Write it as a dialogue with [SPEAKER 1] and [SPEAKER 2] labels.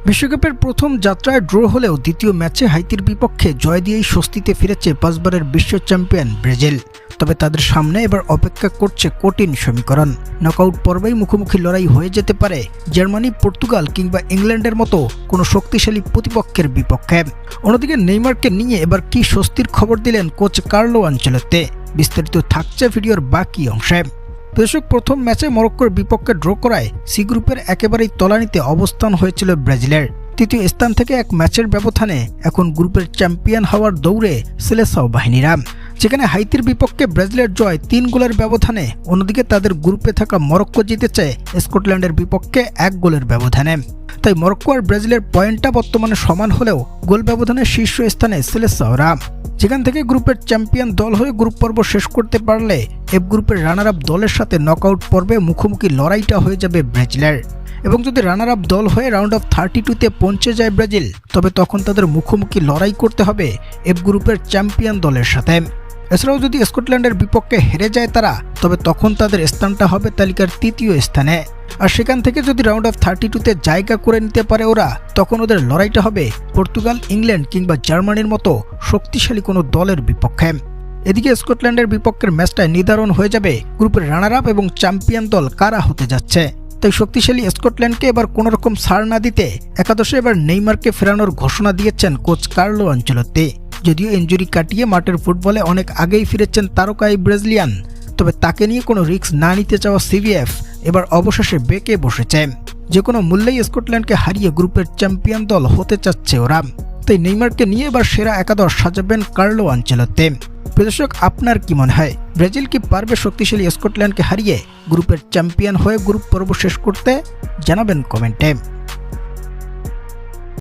[SPEAKER 1] বিশ্বকাপের প্রথম যাত্রায় ড্র হলেও দ্বিতীয় ম্যাচে হাইতির বিপক্ষে জয় দিয়েই স্বস্তিতে ফিরেছে 5 বারের বিশ্ব চ্যাম্পিয়ন ব্রাজিল। তবে তাদের সামনে এবার অপেক্ষা করছে কঠিন সমীকরণ। নকআউট পর্বেই মুখোমুখি লড়াই হয়ে যেতে পারে জার্মানি, পর্তুগাল কিংবা ইংল্যান্ডের মতো কোনো শক্তিশালী প্রতিপক্ষের বিপক্ষে। অন্যদিকে নেইমারকে নিয়ে এবার কি স্বস্তির খবর দিলেন কোচ কার্লো আনচেলত্তি। বিস্তারিত থাকছে ভিডিওর বাকি অংশে। দর্শক, প্রথম ম্যাচে মরক্কোর বিপক্ষে ড্র করায় সি গ্রুপের একেবারেই তলানিতে অবস্থান হয়েছিল ব্রাজিলের। তৃতীয় স্থান থেকে এক ম্যাচের ব্যবধানে এখন গ্রুপের চ্যাম্পিয়ন হওয়ার দৌড়ে সেলেসাও বাহিনীরা। যেখানে হাইতির বিপক্ষে ব্রাজিলের জয় 3 গোলের ব্যবধানে, অন্যদিকে তাদের গ্রুপে থাকা মরক্কো জিতেছে স্কটল্যান্ডের বিপক্ষে 1 গোলের ব্যবধানে। তাই মরক্কো আর ব্রাজিলের পয়েন্টটা বর্তমানে সমান হলেও গোল ব্যবধানে শীর্ষ স্থানে সেলেসাওরা। যেখান থেকে গ্রুপের চ্যাম্পিয়ন দল হয়ে গ্রুপ পর্ব শেষ করতে পারলে এফ গ্রুপের রানার আপ দলের সাথে নকআউট পর্বে মুখোমুখি লড়াইটা হয়ে যাবে ব্রাজিলের। এবং যদি রানার আপ দল হয়ে রাউন্ড অফ 32-তে পৌঁছে যায় ব্রাজিল, তবে তখন তাদের মুখোমুখি লড়াই করতে হবে এফ গ্রুপের চ্যাম্পিয়ন দলের সাথে। এছাড়াও যদি স্কটল্যান্ডের বিপক্ষে হেরে যায় তারা, তবে তখন তাদের স্থানটা হবে তালিকার 3য় স্থানে। আর সেখান থেকে যদি রাউন্ড অফ 32-তে জায়গা করে নিতে পারে ওরা, তখন ওদের লড়াইটা হবে পর্তুগাল, ইংল্যান্ড কিংবা জার্মানির মতো শক্তিশালী কোনো দলের বিপক্ষে। এদিকে স্কটল্যান্ডের বিপক্ষের ম্যাচটায় নির্ধারণ হয়ে যাবে গ্রুপের রানার আপ এবং চ্যাম্পিয়ন দল কারা হতে যাচ্ছে। তাই শক্তিশালী স্কটল্যান্ডকে এবার কোনোরকম ছাড় না দিতে একাদশে এবার নেইমারকে ফেরানোর ঘোষণা দিয়েছেন কোচ কার্লো আনচেলত্তি। যদিও ইনজুরি কাটিয়ে মাঠের ফুটবলে অনেক আগেই ফিরেছেন তারকা এই ব্রাজিলিয়ান, তবে তাকে নিয়ে কোনো রিস্ক না নিতে চাওয়া সিভিএফ এবার অবশেষে বেঁকে বসেছে। যে কোনো মূল্যেই স্কটল্যান্ডকে হারিয়ে গ্রুপের চ্যাম্পিয়ন দল হতে চাচ্ছে ওরা। তাই নেইমারকে নিয়ে এবার সেরা একাদশ সাজাবেন কার্লো আনচেলত্তি। দর্শক, আপনার কি মনে হয়, ব্রাজিল কি পারবে শক্তিশালী স্কটল্যান্ডকে হারিয়ে গ্রুপের চ্যাম্পিয়ন হয়ে গ্রুপ পর্ব শেষ করতে? জানাবেন কমেন্টে।